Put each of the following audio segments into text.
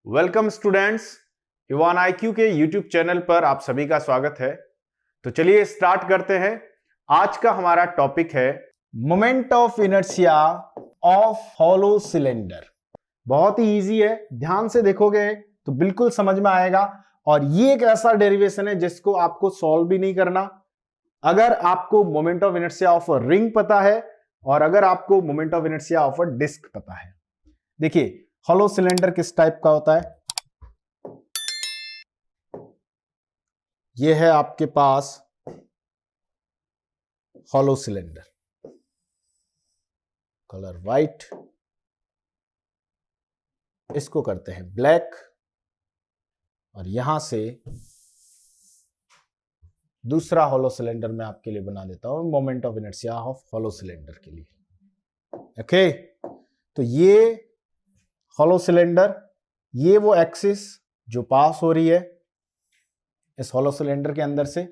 Welcome students, Ivan IQ के YouTube channel पर आप सभी का स्वागत है। तो चलिए स्टार्ट करते हैं। आज का हमारा टॉपिक है moment of inertia of hollow cylinder. बहुत ही इजी है, ध्यान से देखोगे तो बिल्कुल समझ में आएगा। और ये एक ऐसा डेरिवेशन है जिसको आपको सॉल्व भी नहीं करना। अगर आपको moment of inertia of a ring पता है और अगर आपको moment of inertia of a disc पता है। देखिए हॉलो सिलेंडर किस टाइप का होता है। यह है आपके पास हॉलो सिलेंडर, कलर व्हाइट, इसको करते हैं ब्लैक और यहां से दूसरा हॉलो सिलेंडर मैं आपके लिए बना देता हूं moment of inertia of hollow cylinder के लिए। ओके, तो ये हॉलो सिलेंडर, ये वो एक्सिस जो पास हो रही है इस हॉलो सिलेंडर के अंदर से,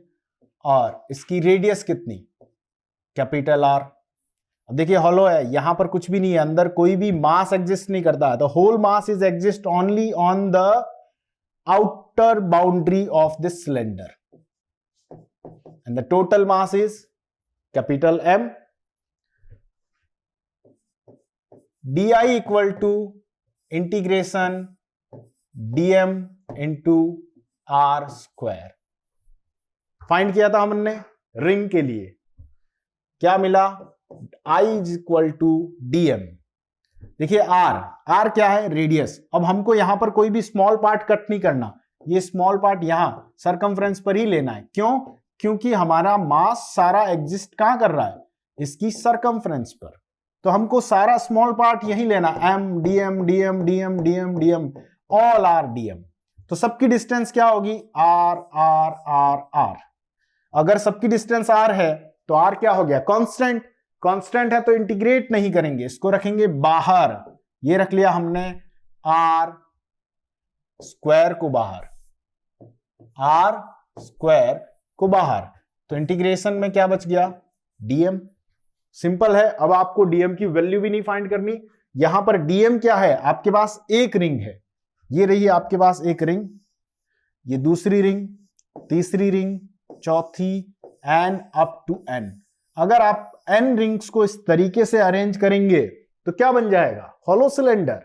और इसकी रेडियस कितनी, कैपिटल आर। अब देखिए हॉलो है, यहां पर कुछ भी नहीं है, अंदर कोई भी मास एग्जिस्ट नहीं करता है। The whole mass is exist only on the outer boundary of this cylinder and the total mass is capital M. D I equal to integration dm into r square. Find किया था हमने ring के लिए, क्या मिला, I is equal to dm। देखिए r क्या है, रेडियस। अब हमको यहां पर कोई भी स्मॉल पार्ट कट नहीं करना, ये स्मॉल पार्ट यहां सरकमफ्रेंस पर ही लेना है। क्यों? क्योंकि हमारा मास सारा एग्जिस्ट कहां कर रहा है, इसकी सरकमफ्रेंस पर। तो हमको सारा स्मॉल पार्ट यही लेना, m dm dm dm dm dm all r dm। तो सबकी डिस्टेंस क्या होगी, r r r r। अगर सबकी डिस्टेंस r है तो r क्या हो गया, कांस्टेंट। कांस्टेंट है तो इंटीग्रेट नहीं करेंगे, इसको रखेंगे बाहर। ये रख लिया हमने r स्क्वायर को बाहर, r स्क्वायर को बाहर। तो इंटीग्रेशन में क्या बच गया, dm। सिंपल है, अब आपको dm की वैल्यू भी नहीं फाइंड करनी। यहां पर dm क्या है, आपके पास एक रिंग है, ये रही आपके पास एक रिंग, ये दूसरी रिंग, तीसरी रिंग, चौथी एंड अप टू n। अगर आप n रिंग्स को इस तरीके से अरेंज करेंगे तो क्या बन जाएगा, hollow cylinder.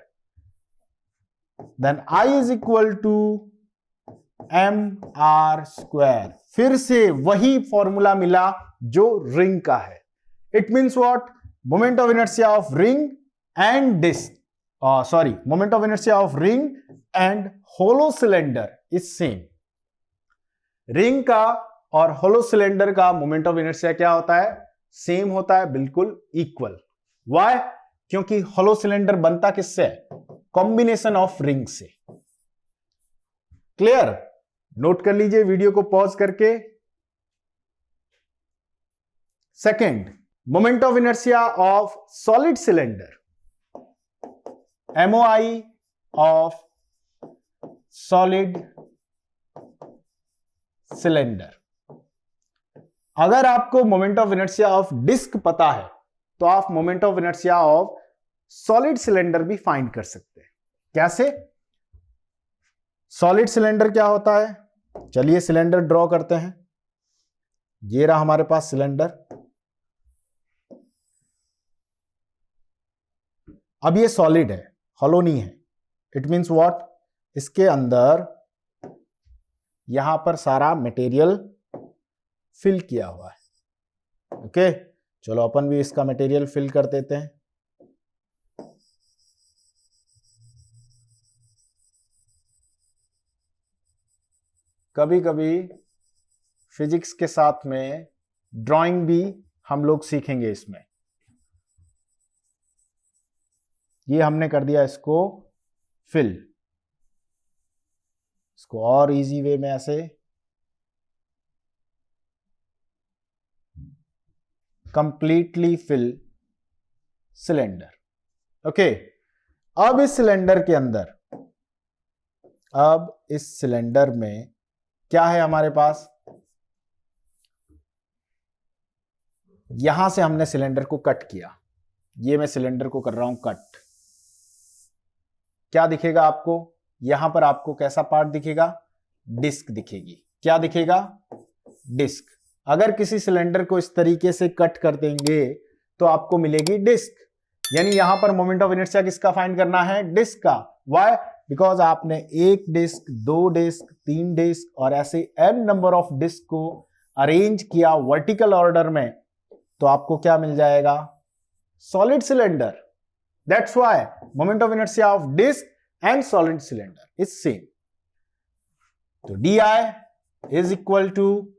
Then I is equal to m r square. फिर से वही फॉर्मूला मिला जो रिंग का है। It means what, moment of inertia of ring and disc, moment of inertia of ring and hollow cylinder is same. Ring का और hollow cylinder का मोमेंट ऑफ इनर्शिया क्या होता है, सेम होता है, बिल्कुल इक्वल। व्हाई? क्योंकि होलो सिलेंडर बनता किससे है, कॉम्बिनेशन ऑफ रिंग से। क्लियर? नोट कर लीजिए वीडियो को पॉज करके। Second, moment of inertia of solid cylinder, MOI of solid cylinder. अगर आपको moment of inertia of disc पता है तो आप moment of inertia of solid cylinder भी फाइंड कर सकते हैं। कैसे? सॉलिड सिलेंडर क्या होता है, चलिए सिलेंडर ड्रॉ करते हैं। ये रहा हमारे पास सिलेंडर। अब ये सॉलिड है, हॉलो नहीं है। इट मीन्स व्हाट, इसके अंदर यहां पर सारा मटेरियल फिल किया हुआ है। ओके, चलो अपन भी इसका मटेरियल फिल कर देते हैं। कभी कभी फिजिक्स के साथ में ड्राइंग भी हम लोग सीखेंगे इसमें। ये हमने कर दिया इसको फिल। इसको और इजी वे में ऐसे कंप्लीटली फिल सिलेंडर। ओके, अब इस सिलेंडर के अंदर, अब इस सिलेंडर में क्या है हमारे पास, यहां से हमने सिलेंडर को कट किया। ये मैं सिलेंडर को कर रहा हूं कट। क्या दिखेगा आपको, यहां पर आपको कैसा पार्ट दिखेगा, डिस्क दिखेगी। क्या दिखेगा, डिस्क। अगर किसी सिलेंडर को इस तरीके से कट कर देंगे तो आपको मिलेगी डिस्क। यानी यहां पर मोमेंट ऑफ इनर्शिया किसका फाइंड करना है, डिस्क का। व्हाई, बिकॉज आपने एक डिस्क, दो डिस्क, तीन डिस्क और ऐसे n नंबर ऑफ डिस्क को अरेंज किया वर्टिकल ऑर्डर में, तो आपको क्या मिल जाएगा, solid cylinder. That's why moment of inertia of disc and solid cylinder is same. तो di is equal to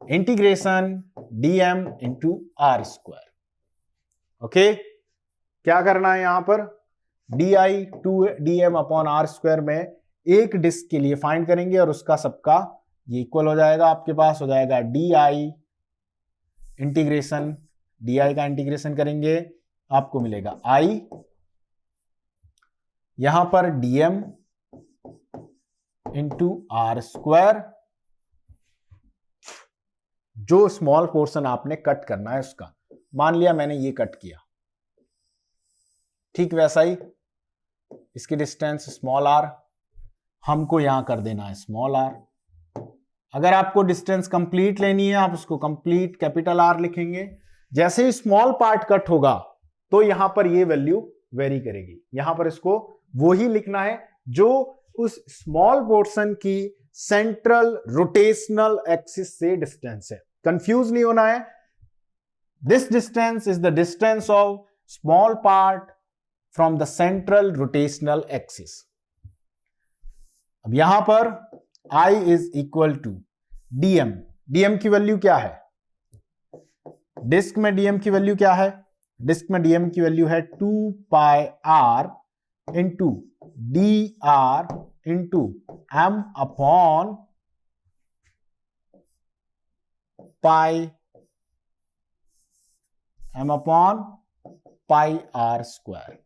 integration dm into r square. Okay, क्या करना है यहां पर, di to dm upon r square में एक डिस्क के लिए फाइंड करेंगे और उसका सबका ये इक्वल हो जाएगा, आपके पास हो जाएगा di इंटीग्रेशन, di का इंटीग्रेशन करेंगे आपको मिलेगा i, यहां पर dm इंटू आर स्क्वायर, जो स्मॉल पोर्शन आपने कट करना है उसका। मान लिया मैंने ये कट किया, ठीक वैसा ही इसकी डिस्टेंस स्मॉल r, हमको यहां कर देना है स्मॉल r। अगर आपको डिस्टेंस कंप्लीट लेनी है आप उसको कंप्लीट कैपिटल R लिखेंगे। जैसे ही स्मॉल पार्ट कट होगा तो यहां पर ये वैल्यू वेरी करेगी, यहां पर इसको वो ही लिखना है जो उस स्मॉल पोर्शन की सेंट्रल रोटेशनल एक्सिस से डिस्टेंस है। कंफ्यूज नहीं होना है, this distance is the distance of small part from the central rotational axis. अब यहां पर I is equal to dm, dm की वैल्यू क्या है, डिस्क में dm की वैल्यू क्या है, डिस्क में dm की वैल्यू है 2 पाई r into dr into m upon pi r square.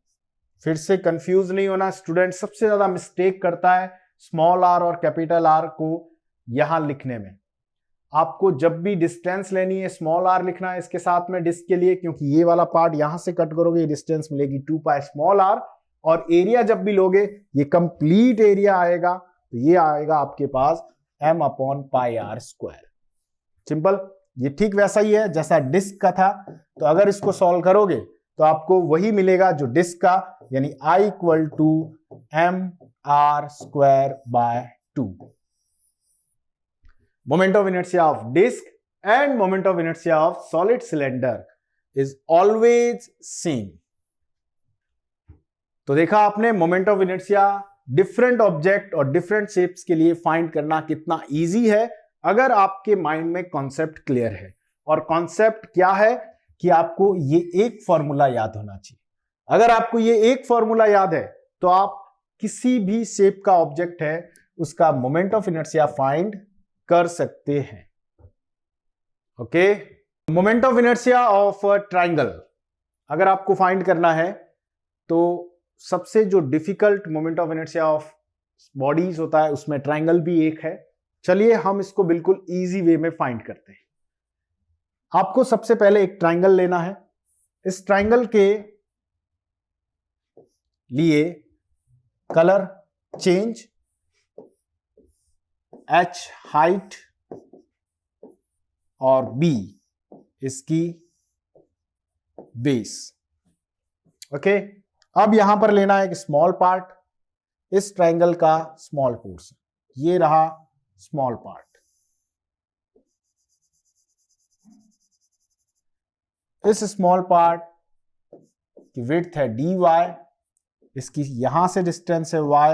फिर से कंफ्यूज नहीं होना, स्टूडेंट सबसे ज्यादा मिस्टेक करता है स्मॉल r और कैपिटल R को यहां लिखने में। आपको जब भी डिस्टेंस लेनी है स्मॉल r लिखना है इसके साथ में डिस्क के लिए, क्योंकि ये वाला पार्ट यहां से कट करोगे डिस्टेंस मिलेगी 2 पाई स्मॉल r, और एरिया जब भी लोगे ये कंप्लीट एरिया आएगा, तो ये आएगा आपके पास m upon pi r square. Simple, ये ठीक वैसा ही है जैसा डिस्क का था। तो अगर इसको सॉल्व करोगे तो आपको वही मिलेगा जो डिस्क का, यानी I equal to m r square by 2। Moment of inertia of disc and moment of inertia of solid cylinder is always same. तो देखा आपने, moment of inertia different object और डिफरेंट शेप्स के लिए फाइंड करना कितना इजी है अगर आपके माइंड में कॉन्सेप्ट क्लियर है। और कॉन्सेप्ट क्या है कि आपको ये एक फॉर्मूला याद होना चाहिए। अगर आपको ये एक फॉर्मूला याद है तो आप किसी भी शेप का ऑब्जेक्ट है उसका मोमेंट ऑफ इनर्शिया फाइंड कर सकते हैं। Okay, moment of inertia of triangle अगर आपको फाइंड करना है तो सबसे जो difficult moment of inertia of bodies होता है उसमें ट्राइंगल भी एक है। चलिए हम इसको बिल्कुल इजी वे में फाइंड करते हैं। आपको सबसे पहले एक ट्राइंगल लेना है। इस ट्राइंगल के लिए कलर चेंज, H हाइट और B इसकी बेस। ओके, अब यहां पर लेना है एक स्मॉल पार्ट, इस ट्राइंगल का स्मॉल पोर्शन, ये रहा स्मॉल पार्ट। इस स्मॉल पार्ट की विड्थ है dy, इसकी यहां से डिस्टेंस है y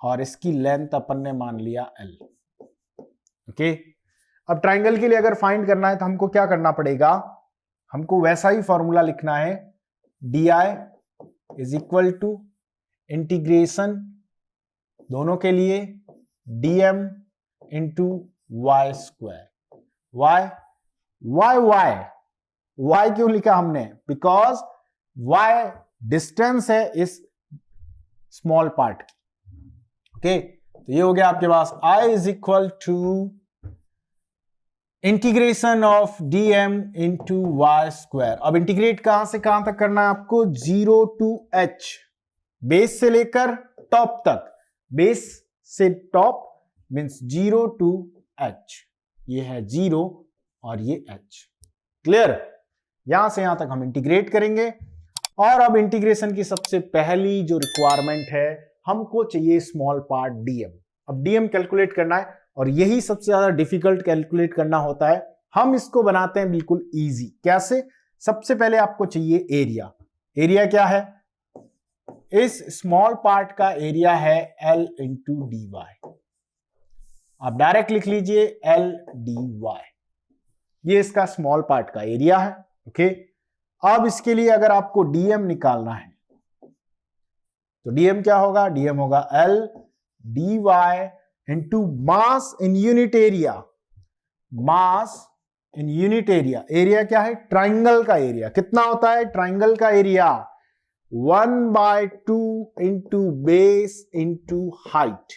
और इसकी लेंथ अपन ने मान लिया l। ओके, अब ट्राइंगल के लिए अगर फाइंड करना है तो हमको क्या करना पड़ेगा, हमको वैसा ही फॉर्मूला लिखना है, dy is equal to integration दोनों के लिए dm into y square. Y क्यों लिखा हमने, बिकॉज y डिस्टेंस है इस स्मॉल पार्ट की। ओके, तो ये हो गया आपके पास I is equal to integration of dm into y square. अब इंटीग्रेट कहां से कहां तक करना है आपको, 0 टू h, बेस से लेकर टॉप तक, बेस से टॉप मींस 0 to h, ये है 0 और ये h। क्लियर? यहां से यहां तक हम इंटीग्रेट करेंगे। और अब इंटीग्रेशन की सबसे पहली जो रिक्वायरमेंट है, हमको चाहिए स्मॉल पार्ट dm। अब dm कैलकुलेट करना है और यही सबसे ज्यादा डिफिकल्ट कैलकुलेट करना होता है। हम इसको बनाते हैं बिल्कुल इजी। कैसे? सबसे पहले आपको चाहिए एरिया। एरिया क्या है? इस स्मॉल पार्ट का एरिया है L इंटू डी वाई। आप डायरेक्ट लिख लीजिए L dy, ये इसका स्मॉल पार्ट का एरिया है। ओके, अब इसके लिए अगर आपको dm निकालना है तो dm क्या होगा? dm होगा L dy into mass in unit area. Mass in unit area. Area क्या है? ट्राइंगल का एरिया। कितना होता है ट्राइंगल का area? 1/2 into base into height.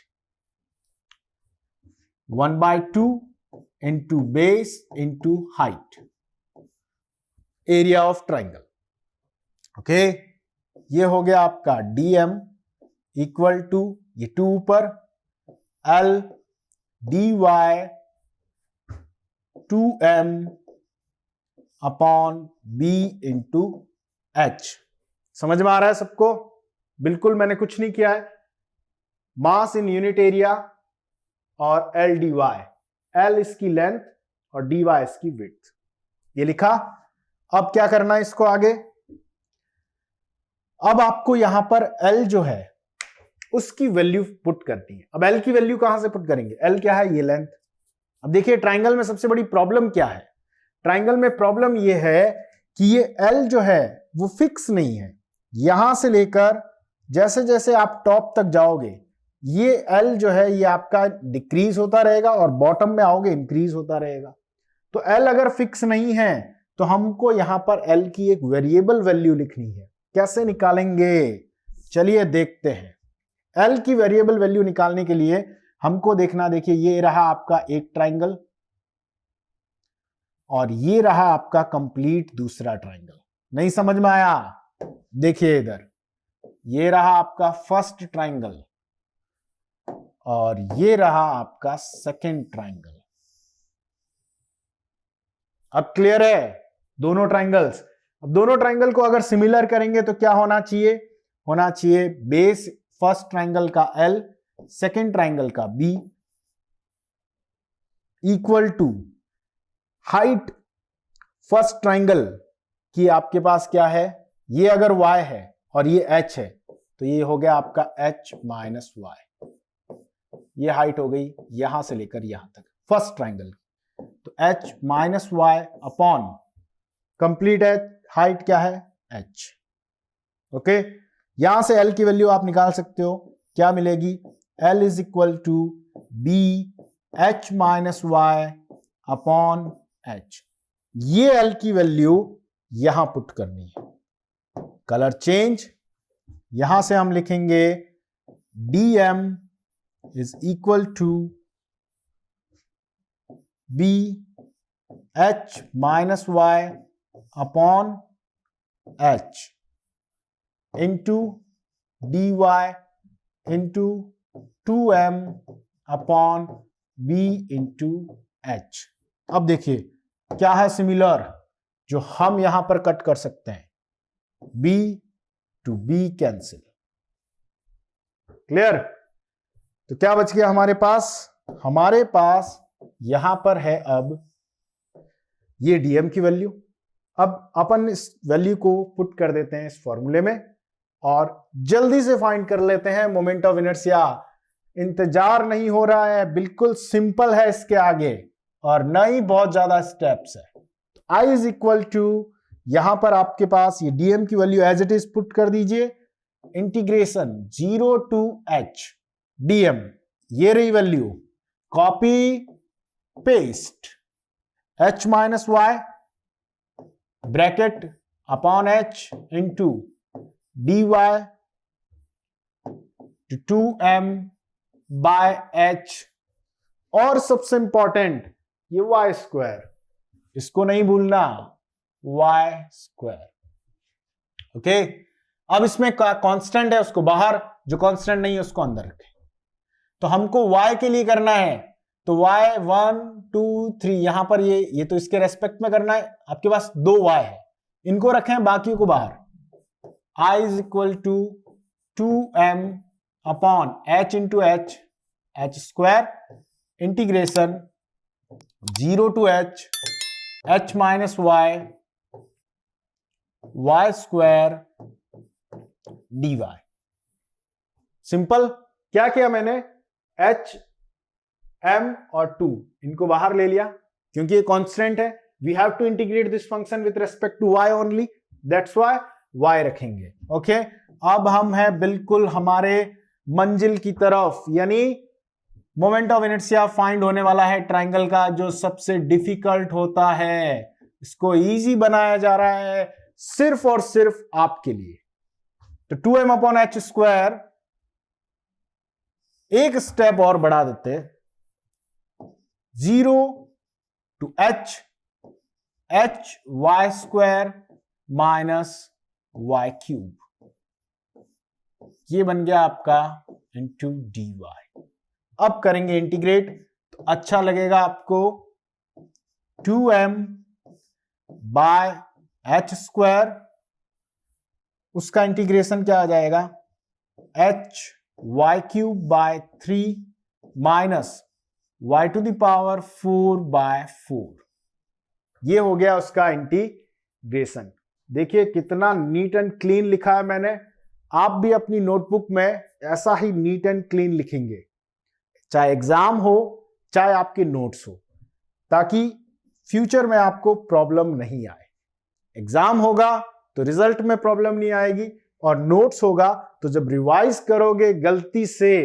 1/2 into base into height, area of triangle. Okay, ये हो गया आपका dm इक्वल टू, ये 2 ऊपर, L dy 2m upon b into h। समझ में आ रहा है सबको? बिल्कुल मैंने कुछ नहीं किया है। मास इन यूनिट एरिया और L dy, L इसकी लेंथ और dy इसकी विड्थ, ये लिखा। अब क्या करना है इसको आगे? अब आपको यहां पर L जो है उसकी वैल्यू पुट करनी है। अब L की वैल्यू कहां से पुट करेंगे? L क्या है? ये लेंथ। अब देखिए ट्राइंगल में सबसे बड़ी प्रॉब्लम क्या है? ट्राइंगल में प्रॉब्लम ये है कि ये L जो है वो फिक्स नहीं है। यहां से लेकर जैसे जैसे आप टॉप तक जाओगे, ये L जो है ये आपका डिक्रीज होता रहेगा और बॉटम में आओगे इंक्रीज होता रहेगा। तो L अगर फिक्स नहीं है तो हमको यहां पर L की एक वेरिएबल वैल्यू लिखनी है। कैसे निकालेंगे? चलिए देखते हैं। L की वेरिएबल वैल्यू निकालने के लिए हमको देखना, देखिए ये रहा आपका एक ट्राइंगल और ये रहा आपका कंप्लीट दूसरा ट्राइंगल। नहीं समझ में आया? देखिए इधर, ये रहा आपका फर्स्ट ट्राइंगल और ये रहा आपका सेकंड ट्राइंगल। अब क्लियर है दोनों ट्राइंगल्स? अब दोनों ट्राइंगल को अगर सिमिलर करेंगे तो क्या होना चाहिए? होना चाहिए बेस फर्स्ट ट्राइंगल का L, सेकेंड ट्राइंगल का B equal to height first triangle की आपके पास क्या है? ये अगर y है और ये h है तो ये हो गया आपका h माइनस y। ये हाइट हो गई यहां से लेकर यहां तक फर्स्ट ट्राइंगल, तो h minus y upon complete height क्या है? h। ओके, यहां से L की वैल्यू आप निकाल सकते हो। क्या मिलेगी? L is equal to B h minus y upon h। ये L की वैल्यू यहां पुट करनी है। कलर चेंज, यहां से हम लिखेंगे dm is equal to B h minus y upon h into dy into 2m upon b into h। अब देखिए क्या है सिमिलर जो हम यहां पर कट कर सकते हैं? b to b cancel. Clear? तो क्या बच गया हमारे पास? हमारे पास यहां पर है अब ये dm की वैल्यू। अब अपन इस वैल्यू को पुट कर देते हैं इस फॉर्मूले में और जल्दी से फाइंड कर लेते हैं मोमेंट ऑफ इनर्शिया। इंतजार नहीं हो रहा है, बिल्कुल सिंपल है इसके आगे और न ही बहुत ज्यादा स्टेप्स है। I इज इक्वल टू, यहां पर आपके पास ये dm की वैल्यू एज इट इज पुट कर दीजिए, इंटीग्रेशन 0 टू h dm, ये रही वैल्यू, copy paste h minus y bracket upon h into dy to 2m by h, और सबसे इंपॉर्टेंट ये y स्क्वायर, इसको नहीं भूलना, y स्क्वायर। ओके, अब इसमें कांस्टेंट है उसको बाहर जो कांस्टेंट नहीं है उसको अंदर रखें। तो हमको y के लिए करना है, तो y 1 2 3 यहां पर ये तो इसके रेस्पेक्ट में करना है। आपके पास 2 y है, इनको रखें, बाकी को बाहर। I is equal to 2m upon h into h square integration 0 to h minus y square dy। Simple. क्या किया मैंने, h m और 2 इनको बाहर ले लिया क्योंकि ये कांस्टेंट है। We have to integrate this function with respect to y only, that's why y रखेंगे। ओके, अब हम हैं बिल्कुल हमारे मंजिल की तरफ, यानी मोमेंट ऑफ इनर्शिया फाइंड होने वाला है ट्राइंगल का, जो सबसे डिफिकल्ट होता है। इसको इजी बनाया जा रहा है सिर्फ और सिर्फ आपके लिए। तो 2m अपॉन h स्क्वायर एक स्टेप और बढ़ा देते, 0 to h y square minus y cube, ये बन गया आपका इंटू dy। अब करेंगे इंटीग्रेट तो अच्छा लगेगा आपको। 2m बाय h स्क्वायर, उसका इंटीग्रेशन क्या आ जाएगा, h y cube by 3 minus y to the power 4 by 4, ये हो गया उसका इंटीग्रेशन। देखिए कितना नीट एंड क्लीन लिखा है मैंने। आप भी अपनी नोटबुक में ऐसा ही नीट एंड क्लीन लिखेंगे, चाहे एग्जाम हो चाहे आपके नोट्स हो, ताकि फ्यूचर में आपको प्रॉब्लम नहीं आए। एग्जाम होगा तो रिजल्ट में प्रॉब्लम नहीं आएगी, और नोट्स होगा तो जब रिवाइज करोगे गलती से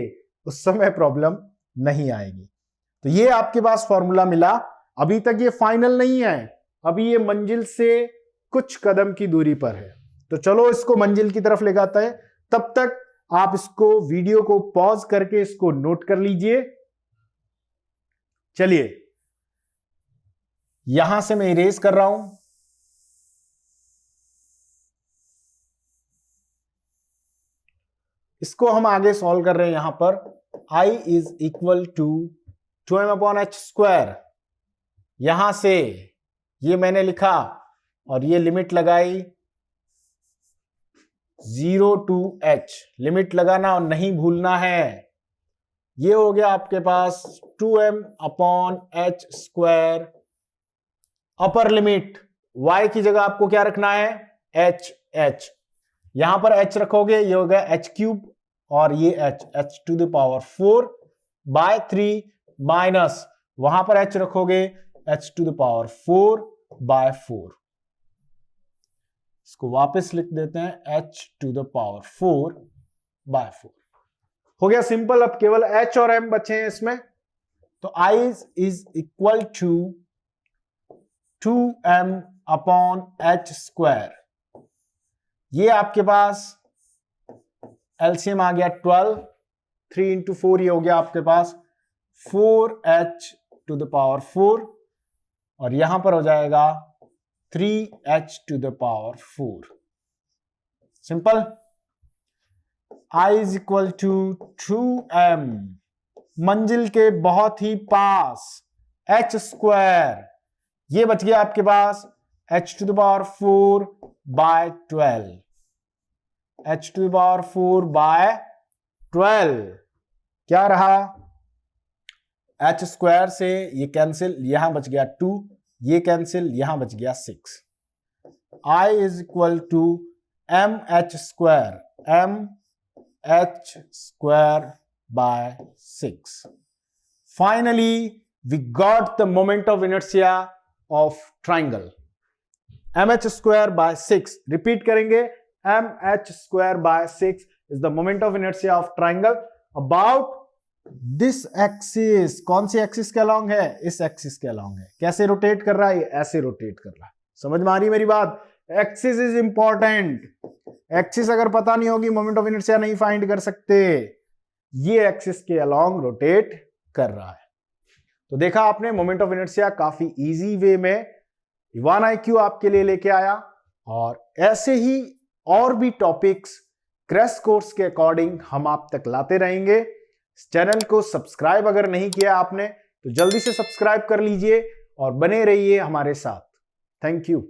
उस समय प्रॉब्लम नहीं आएगी। तो ये आपके पास फॉर्मूला मिला। अभी तक ये फाइनल नहीं है, अभी ये मंजिल से कुछ कदम की दूरी पर है। तो चलो इसको मंजिल की तरफ ले जाते हैं। तब तक आप इसको वीडियो को पॉज करके इसको नोट कर लीजिए। चलिए यहां से मैं इरेज कर रहा हूं। इसको हम आगे सॉल्व कर रहे हैं। यहां पर I is equal to 2m upon h square, यहां से ये मैंने लिखा और ये लिमिट लगाई 0 टू h, लिमिट लगाना और नहीं भूलना है। ये हो गया आपके पास 2m upon h square, upper limit y की जगह आपको क्या रखना है, h, यहां पर h रखोगे, ये हो गया h क्यूब, और ये h to the power 4 by 3 minus वहां पर h रखोगे h to the power 4 by 4। इसको वापस लिख देते हैं h to the power 4 by 4। हो गया सिंपल। अब केवल h और m बचे हैं इसमें। तो I is equal to 2m upon h square, ये आपके पास एलसीएम आ गया 12, 3 इंटू 4 ये हो गया आपके पास 4h टू द पावर 4, और यहां पर हो जाएगा 3h to the power 4। Simple. I is equal to 2m, मंजिल के बहुत ही पास, h स्क्वायर, ये बच गया आपके पास h to the power 4 by 12, h to the power 4 by 12 क्या रहा, h स्क्वायर से ये कैंसिल, यहां बच गया 2, ये कैंसिल, यहां बच गया 6। I is equal to m h square, m h square by 6। Finally we got the moment of inertia of triangle, mh square by 6। Repeat करेंगे, mh square by 6 is the moment of inertia of triangle about this axis. कौन सी axis के along है, इस axis के along है। कैसे rotate कर रहा है, ऐसे रोटेट कर रहा है। समझ में आ रही मेरी बात। एक्सिस इज इंपॉर्टेंट, एक्सिस अगर पता नहीं होगी मोमेंट ऑफ इनर्शिया नहीं फाइंड कर सकते। ये एक्सिस के अलोंग रोटेट कर रहा है। तो देखा आपने, मोमेंट ऑफ इनर्शिया काफी इजी वे में 1IQ आपके लिए लेके आया, और ऐसे ही और भी टॉपिक्स क्रैश कोर्स के अकॉर्डिंग हम आप तक लाते रहेंगे। इस चैनल को सब्सक्राइब अगर नहीं किया आपने तो जल्दी से सब्सक्राइब कर लीजिए और बने रहिए हमारे साथ। Thank you.